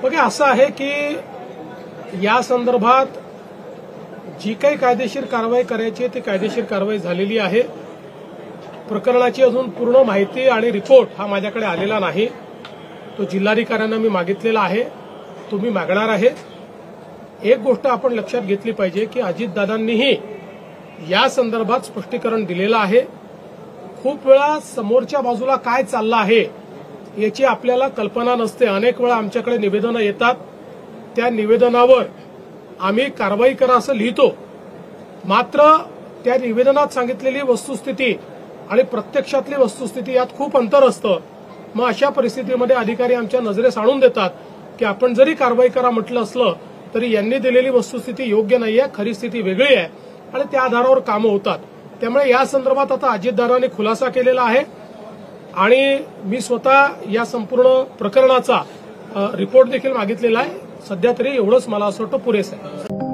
बघा असं आहे की या संदर्भात जी काही कायदेशीर कारवाई करायची ती कायदेशीर कारवाई झालेली आहे। प्रकरणाची अजून पूर्ण माहिती आणि रिपोर्ट हा माझ्याकडे आलेला नाही। तो जिल्हाधिकाऱ्यांना मी मागितलेला आहे, तुम्ही मागणार आहे। एक गोष्ट आपण लक्षात घेतली पाहिजे की अजितदादांनीही या संदर्भात स्पष्टीकरण दिलेलं आहे। खूप वेळा समोरच्या बाजूला काय चाललं आहे याची आपल्याला कल्पना नसते। अनेक वेळा आमच्याकडे निवेदनं येतात, त्या निवेदनावर आम्ही कारवाई करा असं लिहितो, मात्र त्या निवेदनात सांगितलेली वस्तुस्थिती आणि प्रत्यक्षातली वस्तुस्थिती यात खूप अंतर असतं। मग अशा परिस्थितीमध्ये अधिकारी आमच्या नजरेस आणून देतात की आपण जरी कारवाई करा म्हटलं असलं तरी यांनी दिलेली वस्तुस्थिती योग्य नाहीये, खरी स्थिती वेगळी आहे आणि त्या आधारावर कामं होतात। त्यामुळे या संदर्भात आता अजितदादांनी खुलासा केलेला आहे आणि मी स्वतः या संपूर्ण प्रकरणाचा रिपोर्ट देखील मागितलेला आहे। सध्या तरी एवढंच मला असं वाटतं पुरेसं आहे।